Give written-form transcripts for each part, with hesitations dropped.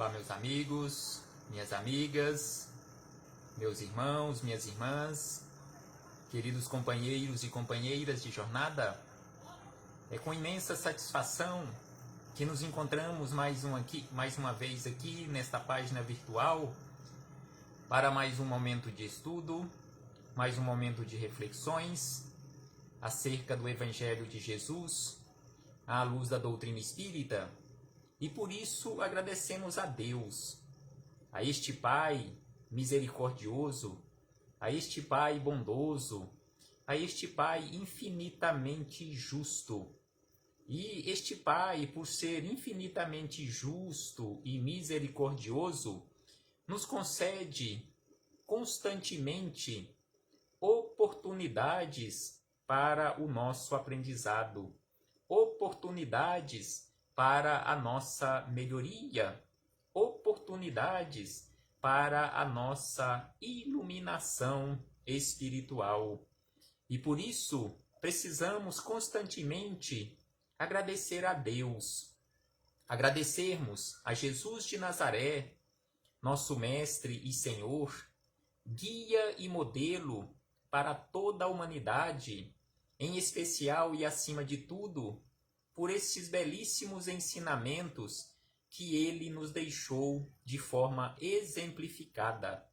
Olá, meus amigos, minhas amigas, meus irmãos, minhas irmãs, queridos companheiros e companheiras de jornada. É com imensa satisfação que nos encontramos mais uma vez aqui nesta página virtual para mais um momento de estudo, mais um momento de reflexões acerca do Evangelho de Jesus à luz da doutrina espírita. E por isso agradecemos a Deus, a este Pai misericordioso, a este Pai bondoso, a este Pai infinitamente justo. E este Pai, por ser infinitamente justo e misericordioso, nos concede constantemente oportunidades para o nosso aprendizado, oportunidades para a nossa melhoria, oportunidades para a nossa iluminação espiritual. E por isso precisamos constantemente agradecer a Deus, agradecermos a Jesus de Nazaré, nosso Mestre e Senhor, guia e modelo para toda a humanidade, em especial e acima de tudo, por estes belíssimos ensinamentos que ele nos deixou de forma exemplificada.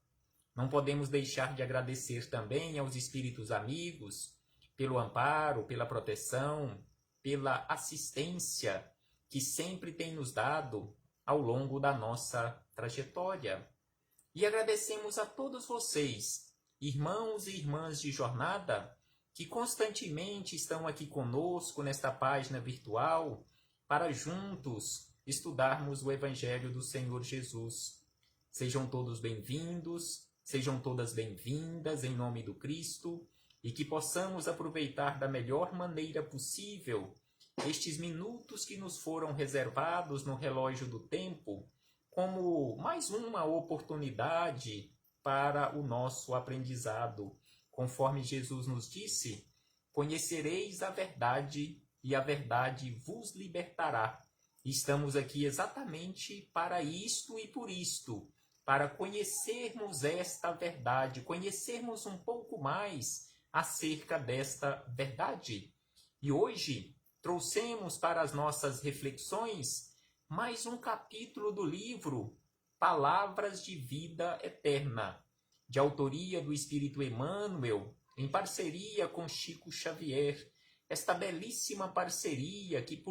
Não podemos deixar de agradecer também aos espíritos amigos pelo amparo, pela proteção, pela assistência que sempre tem nos dado ao longo da nossa trajetória. E agradecemos a todos vocês, irmãos e irmãs de jornada, que constantemente estão aqui conosco nesta página virtual para juntos estudarmos o Evangelho do Senhor Jesus. Sejam todos bem-vindos, sejam todas bem-vindas em nome do Cristo e que possamos aproveitar da melhor maneira possível estes minutos que nos foram reservados no relógio do tempo como mais uma oportunidade para o nosso aprendizado. Conforme Jesus nos disse, conhecereis a verdade e a verdade vos libertará. Estamos aqui exatamente para isto e por isto, para conhecermos esta verdade, conhecermos um pouco mais acerca desta verdade. E hoje trouxemos para as nossas reflexões mais um capítulo do livro Palavras de Vida Eterna, de autoria do Espírito Emmanuel, em parceria com Chico Xavier. Esta belíssima parceria que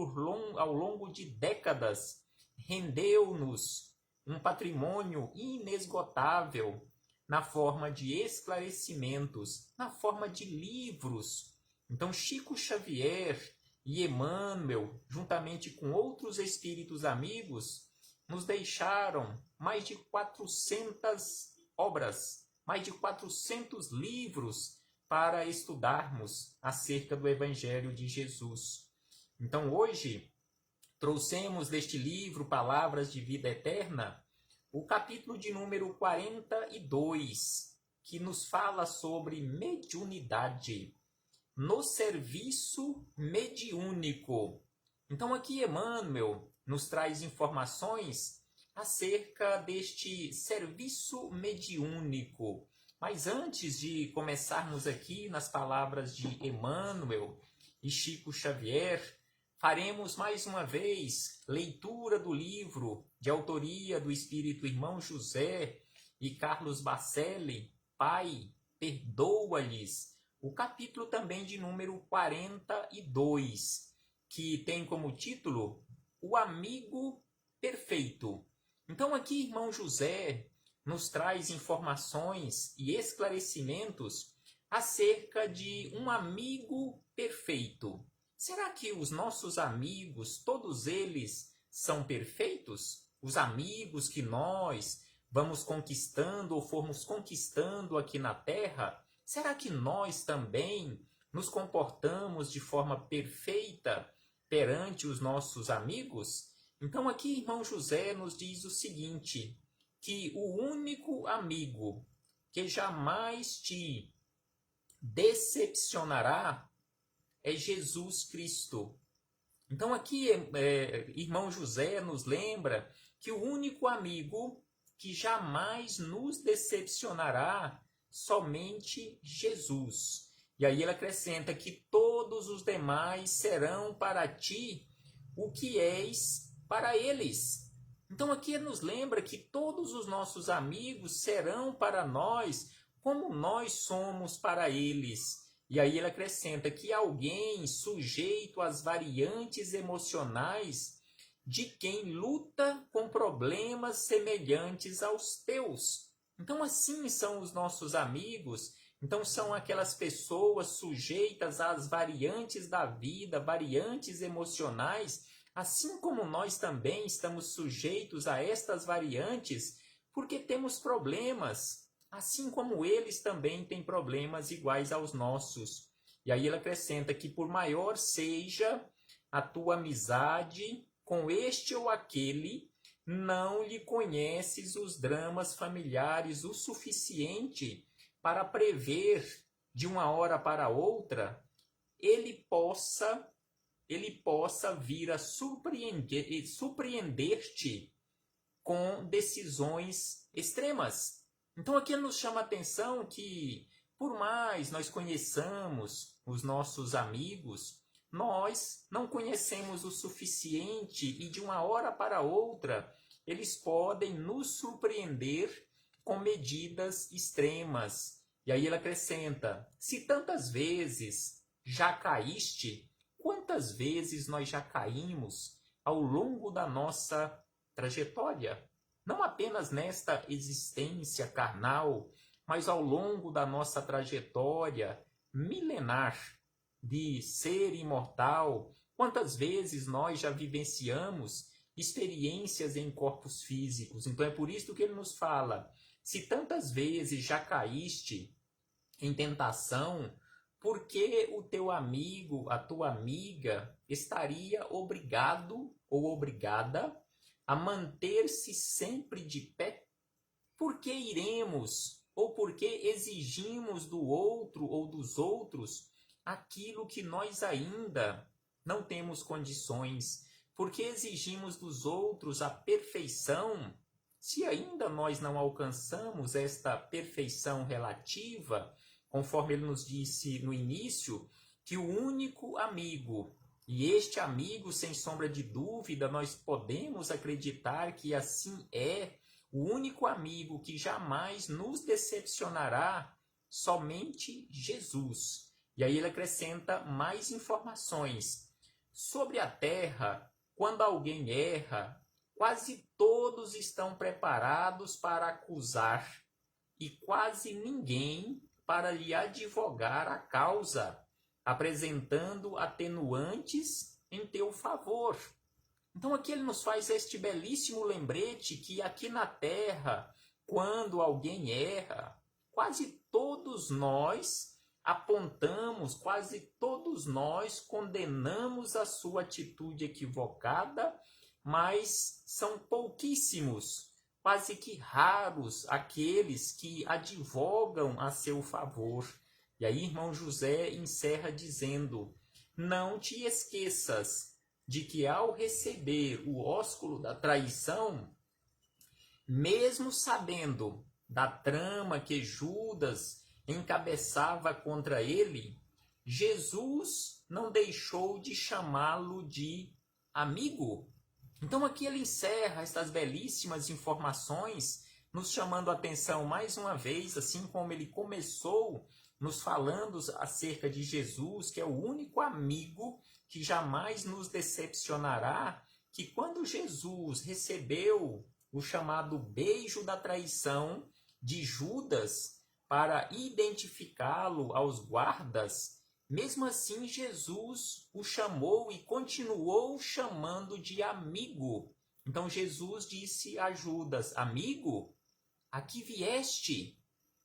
ao longo de décadas rendeu-nos um patrimônio inesgotável na forma de esclarecimentos, na forma de livros. Então Chico Xavier e Emmanuel, juntamente com outros espíritos amigos, nos deixaram mais de 400 obras, mais de 400 livros para estudarmos acerca do Evangelho de Jesus. Então hoje trouxemos deste livro Palavras de Vida Eterna o capítulo de número 42, que nos fala sobre mediunidade, no serviço mediúnico. Então aqui Emmanuel nos traz informações acerca deste serviço mediúnico. Mas antes de começarmos aqui nas palavras de Emmanuel e Chico Xavier, faremos mais uma vez leitura do livro de autoria do Espírito Irmão José e Carlos Bacelli, Pai, perdoa-lhes, o capítulo também de número 42, que tem como título O Amigo Perfeito. Então aqui, irmão José nos traz informações e esclarecimentos acerca de um amigo perfeito. Será que os nossos amigos, todos eles, são perfeitos? Os amigos que nós vamos conquistando ou formos conquistando aqui na Terra, será que nós também nos comportamos de forma perfeita perante os nossos amigos? Então aqui, irmão José nos diz o seguinte, que o único amigo que jamais te decepcionará é Jesus Cristo. Então aqui, irmão José nos lembra que o único amigo que jamais nos decepcionará somente Jesus. E aí ele acrescenta que todos os demais serão para ti o que és para eles. Então aqui ele nos lembra que todos os nossos amigos serão para nós como nós somos para eles. E aí ele acrescenta que alguém sujeito às variantes emocionais de quem luta com problemas semelhantes aos teus. Então assim são os nossos amigos. Então são aquelas pessoas sujeitas às variantes da vida, variantes emocionais, assim como nós também estamos sujeitos a estas variantes, porque temos problemas, assim como eles também têm problemas iguais aos nossos. E aí ele acrescenta que por maior seja a tua amizade com este ou aquele, não lhe conheces os dramas familiares o suficiente para prever de uma hora para outra, ele possa vir a surpreender-te com decisões extremas. Então aqui nos chama a atenção que, por mais nós conheçamos os nossos amigos, nós não conhecemos o suficiente e de uma hora para outra eles podem nos surpreender com medidas extremas. E aí ele acrescenta, se tantas vezes já caíste, quantas vezes nós já caímos ao longo da nossa trajetória? Não apenas nesta existência carnal, mas ao longo da nossa trajetória milenar de ser imortal. Quantas vezes nós já vivenciamos experiências em corpos físicos? Então é por isso que ele nos fala, se tantas vezes já caíste em tentação, por que o teu amigo, a tua amiga, estaria obrigado ou obrigada a manter-se sempre de pé? Por que iremos ou por que exigimos do outro ou dos outros aquilo que nós ainda não temos condições? Por que exigimos dos outros a perfeição, se ainda nós não alcançamos esta perfeição relativa, conforme ele nos disse no início, que o único amigo, e este amigo, sem sombra de dúvida, nós podemos acreditar que assim é, o único amigo que jamais nos decepcionará, somente Jesus. E aí ele acrescenta mais informações. Sobre a terra, quando alguém erra, quase todos estão preparados para acusar e quase ninguém para lhe advogar a causa, apresentando atenuantes em teu favor. Então aqui ele nos faz este belíssimo lembrete que aqui na terra, quando alguém erra, quase todos nós apontamos, quase todos nós condenamos a sua atitude equivocada, mas são pouquíssimos, quase que raros, aqueles que advogam a seu favor. E aí, irmão José encerra dizendo, não te esqueças de que ao receber o ósculo da traição, mesmo sabendo da trama que Judas encabeçava contra ele, Jesus não deixou de chamá-lo de amigo. Então aqui ele encerra estas belíssimas informações, nos chamando a atenção mais uma vez, assim como ele começou nos falando acerca de Jesus, que é o único amigo que jamais nos decepcionará, que quando Jesus recebeu o chamado beijo da traição de Judas para identificá-lo aos guardas, mesmo assim Jesus o chamou e continuou chamando de amigo. Então Jesus disse a Judas, amigo, aqui vieste.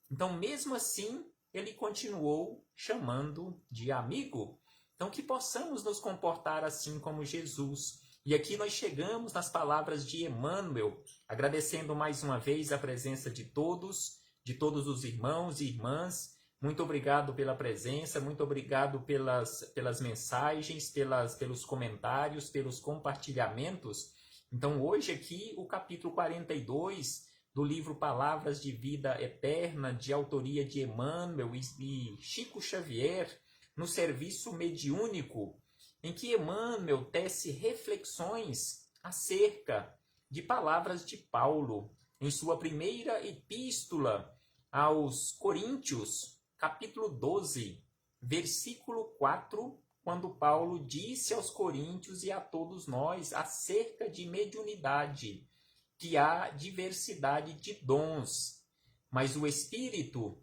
Então mesmo assim ele continuou chamando de amigo. Então que possamos nos comportar assim como Jesus. E aqui nós chegamos nas palavras de Emmanuel, agradecendo mais uma vez a presença de todos os irmãos e irmãs. Muito obrigado pela presença, muito obrigado pelas mensagens, pelos comentários, pelos compartilhamentos. Então, hoje aqui, o capítulo 42 do livro Palavras de Vida Eterna, de autoria de Emmanuel e Chico Xavier, no serviço mediúnico, em que Emmanuel tece reflexões acerca de palavras de Paulo, em sua primeira epístola aos Coríntios, capítulo 12, versículo 4, quando Paulo disse aos coríntios e a todos nós acerca de mediunidade, que há diversidade de dons, mas o Espírito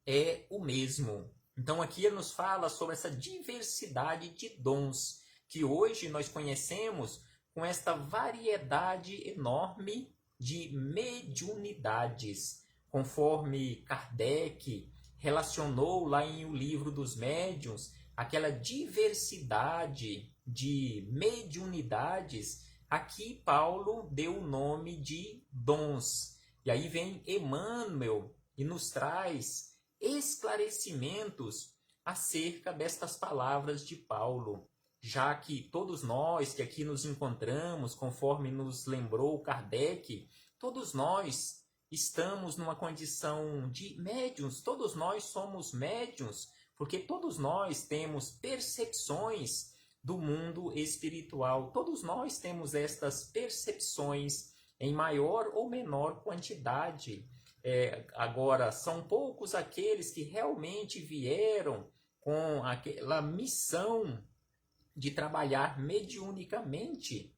é o mesmo. Então aqui ele nos fala sobre essa diversidade de dons, que hoje nós conhecemos com esta variedade enorme de mediunidades, conforme Kardec relacionou lá em O Livro dos Médiuns, aquela diversidade de mediunidades, aqui Paulo deu o nome de dons. E aí vem Emmanuel e nos traz esclarecimentos acerca destas palavras de Paulo, já que todos nós que aqui nos encontramos, conforme nos lembrou Kardec, todos nós estamos numa condição de médiuns, todos nós somos médiuns, porque todos nós temos percepções do mundo espiritual, todos nós temos estas percepções em maior ou menor quantidade. Agora, são poucos aqueles que realmente vieram com aquela missão de trabalhar mediunicamente,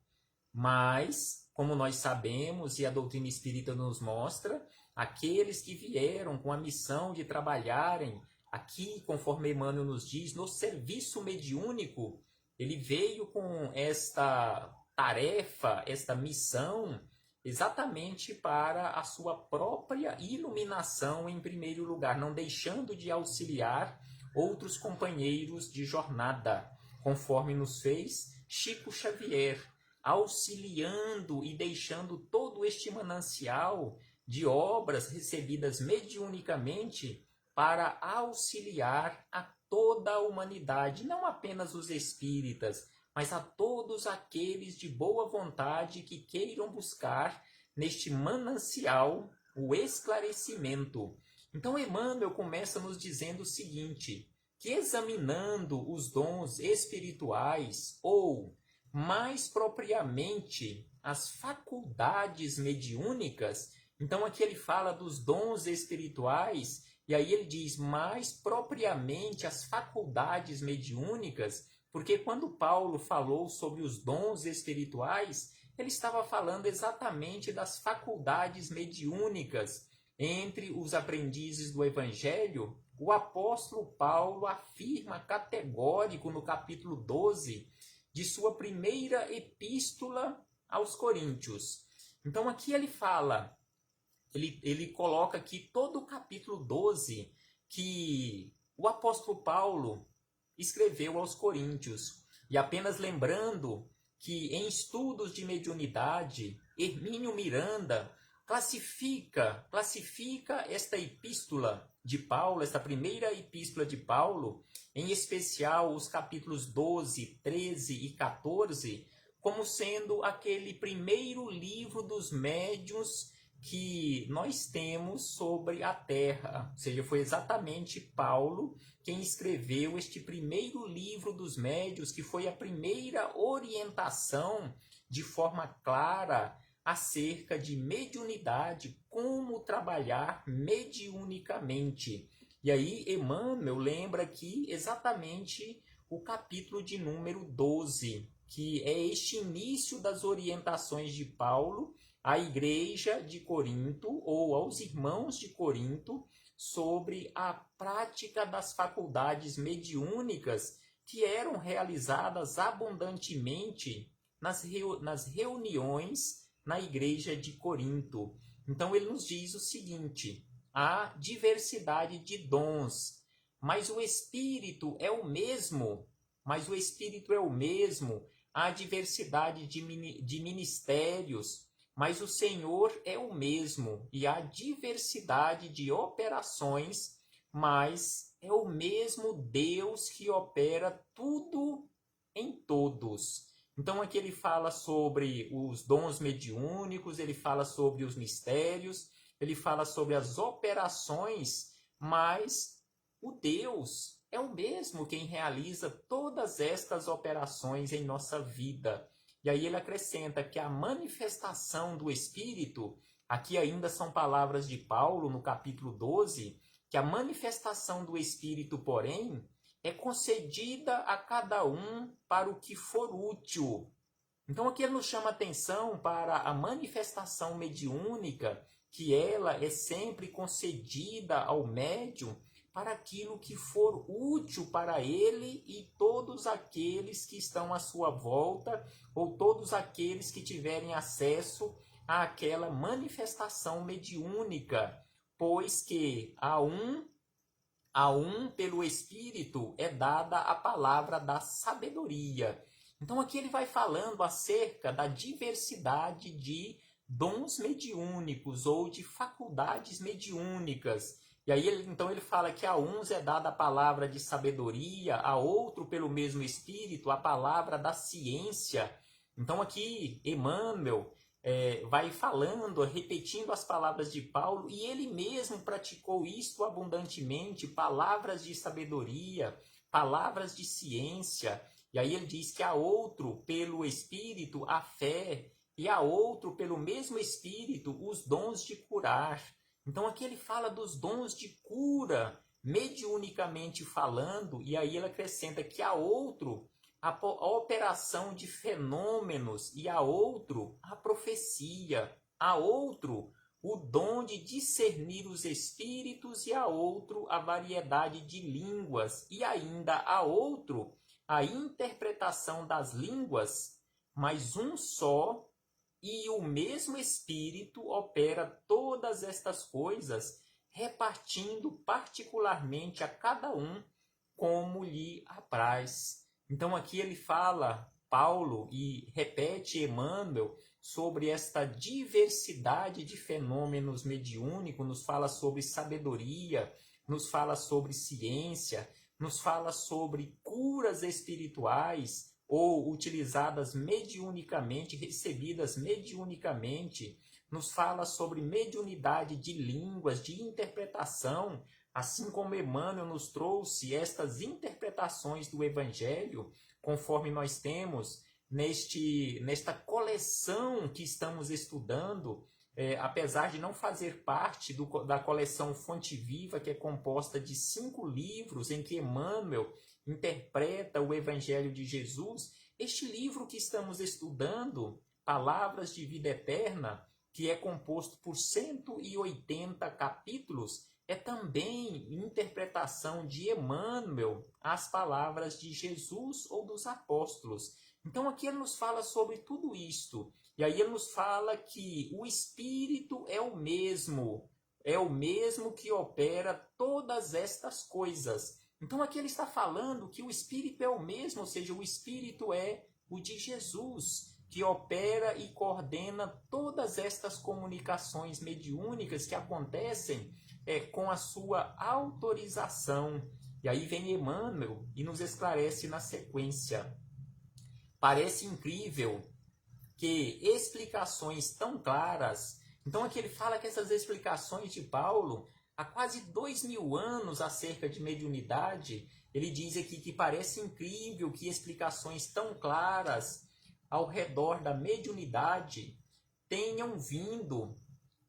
mas, como nós sabemos e a doutrina espírita nos mostra, aqueles que vieram com a missão de trabalharem aqui, conforme Emmanuel nos diz, no serviço mediúnico, ele veio com esta tarefa, esta missão, exatamente para a sua própria iluminação em primeiro lugar, não deixando de auxiliar outros companheiros de jornada, conforme nos fez Chico Xavier, auxiliando e deixando todo este manancial de obras recebidas mediunicamente para auxiliar a toda a humanidade, não apenas os espíritas, mas a todos aqueles de boa vontade que queiram buscar neste manancial o esclarecimento. Então Emmanuel começa nos dizendo o seguinte, que examinando os dons espirituais, ou mais propriamente as faculdades mediúnicas, então aqui ele fala dos dons espirituais, e aí ele diz mais propriamente as faculdades mediúnicas, porque quando Paulo falou sobre os dons espirituais, ele estava falando exatamente das faculdades mediúnicas. Entre os aprendizes do Evangelho, o apóstolo Paulo afirma categórico no capítulo 12 de sua primeira epístola aos Coríntios. Então aqui ele fala, ele coloca aqui todo o capítulo 12 que o apóstolo Paulo escreveu aos Coríntios. E apenas lembrando que em estudos de mediunidade, Hermínio Miranda classifica esta epístola de Paulo, esta primeira epístola de Paulo, em especial os capítulos 12, 13 e 14, como sendo aquele primeiro livro dos médiuns que nós temos sobre a Terra. Ou seja, foi exatamente Paulo quem escreveu este primeiro livro dos médiuns, que foi a primeira orientação de forma clara acerca de mediunidade, como trabalhar mediunicamente. E aí Emmanuel lembra aqui exatamente o capítulo de número 12, que é este início das orientações de Paulo à igreja de Corinto, ou aos irmãos de Corinto, sobre a prática das faculdades mediúnicas que eram realizadas abundantemente nas reuniões na igreja de Corinto. Então ele nos diz o seguinte, há diversidade de dons, mas o Espírito é o mesmo, há diversidade de ministérios, mas o Senhor é o mesmo, e há diversidade de operações, mas é o mesmo Deus que opera tudo em todos. Então aqui ele fala sobre os dons mediúnicos, ele fala sobre os mistérios, ele fala sobre as operações, mas o Deus é o mesmo quem realiza todas estas operações em nossa vida. E aí ele acrescenta que a manifestação do Espírito, aqui ainda são palavras de Paulo no capítulo 12, que a manifestação do Espírito, porém, é concedida a cada um para o que for útil. Então aqui ele nos chama atenção para a manifestação mediúnica, que ela é sempre concedida ao médium para aquilo que for útil para ele e todos aqueles que estão à sua volta, ou todos aqueles que tiverem acesso àquela manifestação mediúnica, pois que a um pelo Espírito é dada a palavra da sabedoria. Então aqui ele vai falando acerca da diversidade de dons mediúnicos ou de faculdades mediúnicas. E aí então ele fala que a uns é dada a palavra de sabedoria, a outro pelo mesmo Espírito a palavra da ciência. Então aqui Emmanuel vai falando, repetindo as palavras de Paulo, e ele mesmo praticou isto abundantemente, palavras de sabedoria, palavras de ciência. E aí ele diz que a outro pelo Espírito a fé, e a outro pelo mesmo Espírito os dons de curar. Então aqui ele fala dos dons de cura, mediunicamente falando, e aí ele acrescenta que a outro a operação de fenômenos, e a outro a profecia, a outro o dom de discernir os espíritos, e a outro a variedade de línguas, e ainda a outro a interpretação das línguas, mas um só e o mesmo Espírito opera todas estas coisas, repartindo particularmente a cada um como lhe apraz. Então aqui ele fala, Paulo, e repete Emmanuel, sobre esta diversidade de fenômenos mediúnicos, nos fala sobre sabedoria, nos fala sobre ciência, nos fala sobre curas espirituais, ou utilizadas mediunicamente, recebidas mediunicamente, nos fala sobre mediunidade de línguas, de interpretação, assim como Emmanuel nos trouxe estas interpretações do Evangelho, conforme nós temos nesta coleção que estamos estudando, apesar de não fazer parte da coleção Fonte Viva, que é composta de 5 livros em que Emmanuel interpreta o Evangelho de Jesus, este livro que estamos estudando, Palavras de Vida Eterna, que é composto por 180 capítulos, é também interpretação de Emmanuel às palavras de Jesus ou dos apóstolos. Então aqui ele nos fala sobre tudo isto. E aí ele nos fala que o Espírito é o mesmo que opera todas estas coisas. Então aqui ele está falando que o Espírito é o mesmo, ou seja, o Espírito é o de Jesus, que opera e coordena todas estas comunicações mediúnicas que acontecem com a sua autorização. E aí vem Emmanuel e nos esclarece na sequência. Parece incrível que explicações tão claras... Então aqui ele fala que essas explicações de Paulo, há quase 2000 anos acerca de mediunidade, ele diz aqui que parece incrível que explicações tão claras ao redor da mediunidade tenham vindo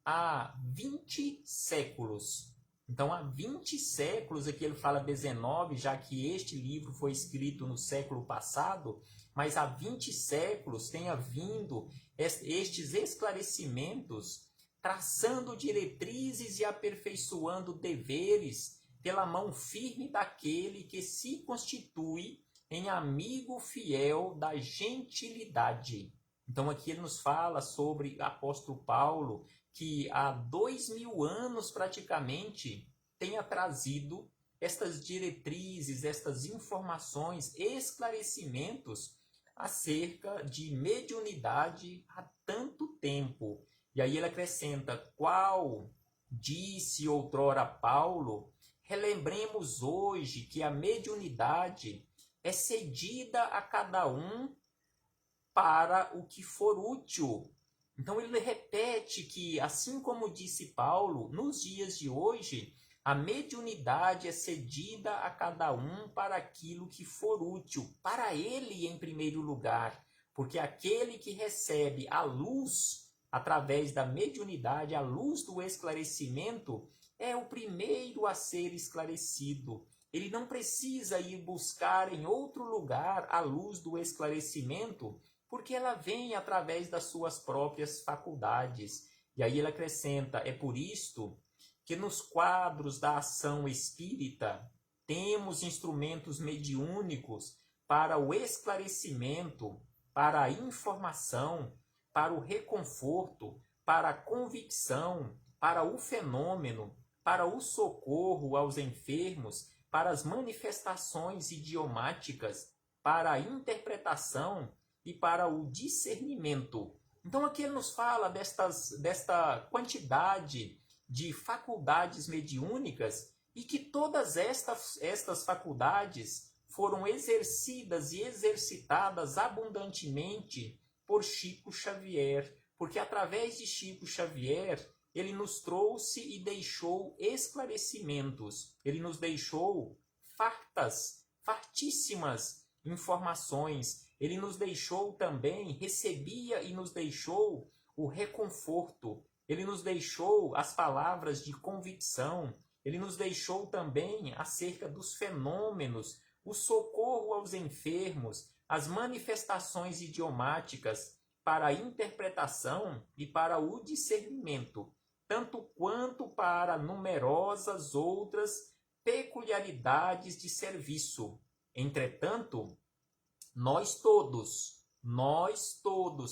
há 20 séculos. Então, há 20 séculos, aqui ele fala 19, já que este livro foi escrito no século passado, mas há 20 séculos tenha vindo estes esclarecimentos, traçando diretrizes e aperfeiçoando deveres pela mão firme daquele que se constitui em amigo fiel da gentilidade. Então aqui ele nos fala sobre o apóstolo Paulo, que há 2000 anos praticamente tenha trazido estas diretrizes, estas informações, esclarecimentos acerca de mediunidade há tanto tempo. E aí ele acrescenta, qual disse outrora Paulo, relembremos hoje que a mediunidade é cedida a cada um para o que for útil. Então ele repete que, assim como disse Paulo, nos dias de hoje, a mediunidade é cedida a cada um para aquilo que for útil, para ele em primeiro lugar, porque aquele que recebe a luz através da mediunidade, a luz do esclarecimento, é o primeiro a ser esclarecido. Ele não precisa ir buscar em outro lugar a luz do esclarecimento, porque ela vem através das suas próprias faculdades. E aí ele acrescenta, é por isto que nos quadros da ação espírita temos instrumentos mediúnicos para o esclarecimento, para a informação, para o reconforto, para a convicção, para o fenômeno, para o socorro aos enfermos, para as manifestações idiomáticas, para a interpretação e para o discernimento. Então aqui ele nos fala desta quantidade de faculdades mediúnicas e que todas estas faculdades foram exercidas e exercitadas abundantemente por Chico Xavier, porque através de Chico Xavier ele nos trouxe e deixou esclarecimentos, ele nos deixou fartíssimas informações, ele nos deixou também, recebia e nos deixou o reconforto, ele nos deixou as palavras de convicção, ele nos deixou também acerca dos fenômenos, o socorro aos enfermos, as manifestações idiomáticas para a interpretação e para o discernimento, tanto quanto para numerosas outras peculiaridades de serviço. Entretanto, nós todos,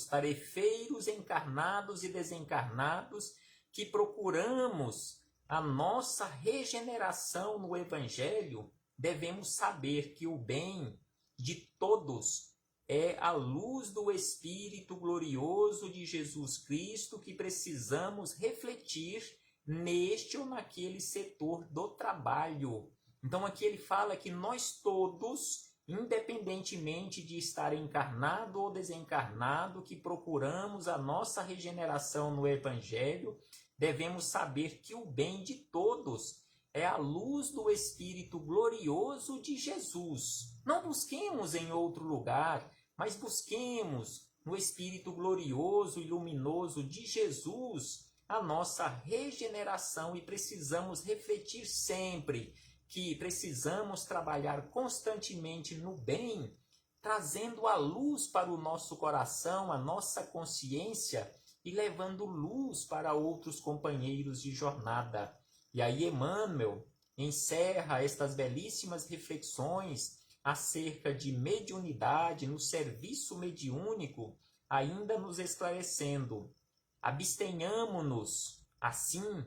tarefeiros encarnados e desencarnados, que procuramos a nossa regeneração no Evangelho, devemos saber que o bem de todos é a luz do Espírito glorioso de Jesus Cristo que precisamos refletir neste ou naquele setor do trabalho. Então aqui ele fala que nós todos, independentemente de estar encarnado ou desencarnado, que procuramos a nossa regeneração no Evangelho, devemos saber que o bem de todos é a luz do Espírito glorioso de Jesus. Não busquemos em outro lugar, mas busquemos no Espírito glorioso e luminoso de Jesus a nossa regeneração, e precisamos refletir sempre que precisamos trabalhar constantemente no bem, trazendo a luz para o nosso coração, a nossa consciência, e levando luz para outros companheiros de jornada. E aí Emmanuel encerra estas belíssimas reflexões acerca de mediunidade no serviço mediúnico, ainda nos esclarecendo: abstenhamo-nos, assim,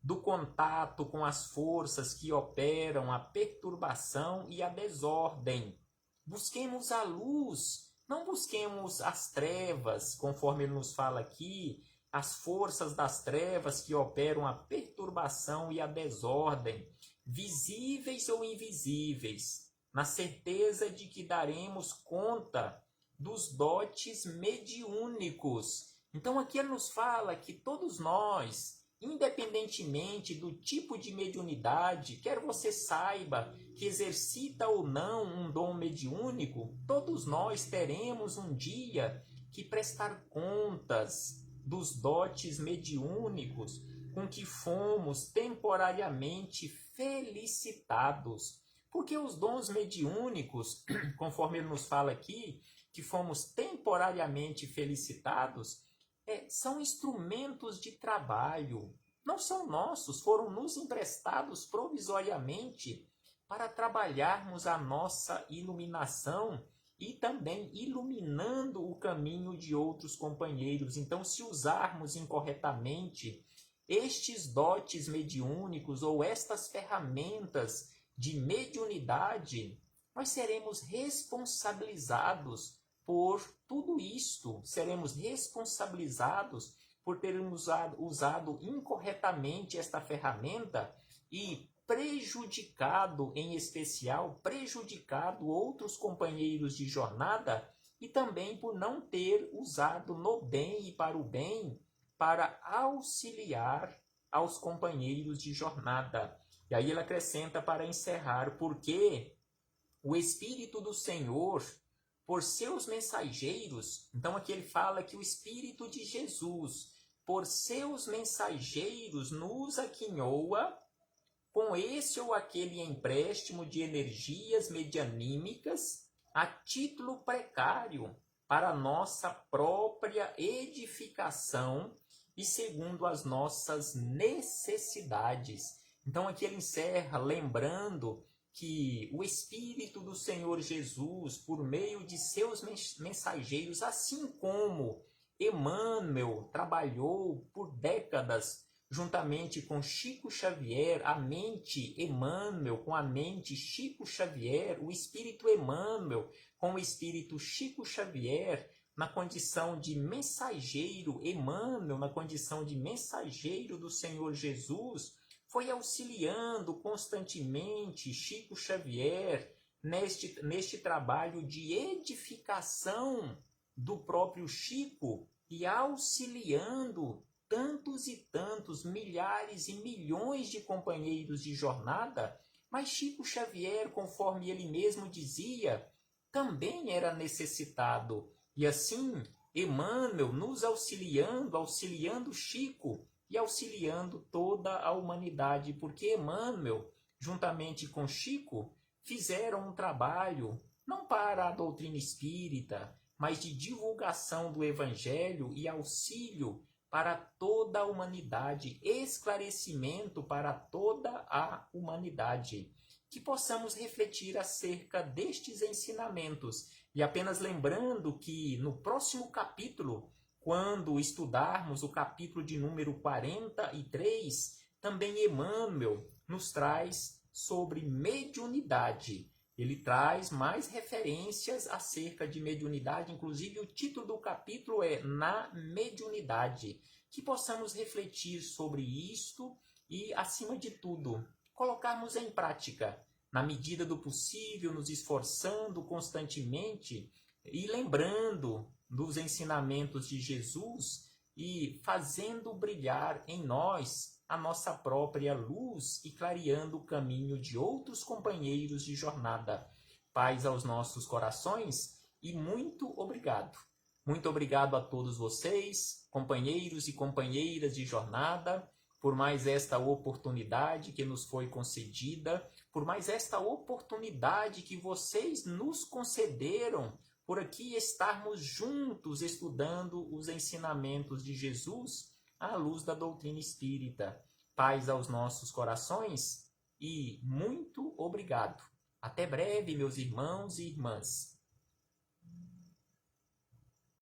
do contato com as forças que operam a perturbação e a desordem. Busquemos a luz, não busquemos as trevas, conforme ele nos fala aqui, as forças das trevas que operam a perturbação e a desordem, visíveis ou invisíveis, na certeza de que daremos conta dos dotes mediúnicos. Então aqui ele nos fala que todos nós, independentemente do tipo de mediunidade, quer você saiba que exercita ou não um dom mediúnico, todos nós teremos um dia que prestar contas dos dotes mediúnicos com que fomos temporariamente felicitados. Porque os dons mediúnicos, conforme ele nos fala aqui, que fomos temporariamente felicitados, são instrumentos de trabalho. Não são nossos, foram nos emprestados provisoriamente para trabalharmos a nossa iluminação e também iluminando o caminho de outros companheiros. Então, se usarmos incorretamente estes dotes mediúnicos ou estas ferramentas de mediunidade, nós seremos responsabilizados por tudo isto, seremos responsabilizados por termos usado incorretamente esta ferramenta e prejudicado, em especial, prejudicado outros companheiros de jornada e também por não ter usado no bem e para o bem para auxiliar aos companheiros de jornada. E aí ele acrescenta para encerrar, porque o Espírito do Senhor, por seus mensageiros, então aqui ele fala que o Espírito de Jesus, por seus mensageiros, nos aquinhoa com esse ou aquele empréstimo de energias medianímicas a título precário para nossa própria edificação e segundo as nossas necessidades. Então aqui ele encerra lembrando que o Espírito do Senhor Jesus, por meio de seus mensageiros, assim como Emmanuel trabalhou por décadas juntamente com Chico Xavier, a mente Emmanuel com a mente Chico Xavier, o Espírito Emmanuel com o Espírito Chico Xavier, na condição de mensageiro, Emmanuel na condição de mensageiro do Senhor Jesus, foi auxiliando constantemente Chico Xavier neste trabalho de edificação do próprio Chico e auxiliando tantos e tantos, milhares e milhões de companheiros de jornada, mas Chico Xavier, conforme ele mesmo dizia, também era necessitado. E assim, Emmanuel nos auxiliando Chico e auxiliando toda a humanidade, porque Emmanuel, juntamente com Chico, fizeram um trabalho, não para a doutrina espírita, mas de divulgação do Evangelho e auxílio para toda a humanidade, esclarecimento para toda a humanidade. Que possamos refletir acerca destes ensinamentos. E apenas lembrando que no próximo capítulo, quando estudarmos o capítulo de número 43, também Emmanuel nos traz sobre mediunidade. Ele traz mais referências acerca de mediunidade, inclusive o título do capítulo é Na Mediunidade. Que possamos refletir sobre isto e, acima de tudo, colocarmos em prática, na medida do possível, nos esforçando constantemente e lembrando dos ensinamentos de Jesus e fazendo brilhar em nós a nossa própria luz e clareando o caminho de outros companheiros de jornada. Paz aos nossos corações e muito obrigado. Muito obrigado a todos vocês, companheiros e companheiras de jornada, por mais esta oportunidade que nos foi concedida, por mais esta oportunidade que vocês nos concederam por aqui estarmos juntos estudando os ensinamentos de Jesus à luz da doutrina espírita. Paz aos nossos corações e muito obrigado. Até breve, meus irmãos e irmãs.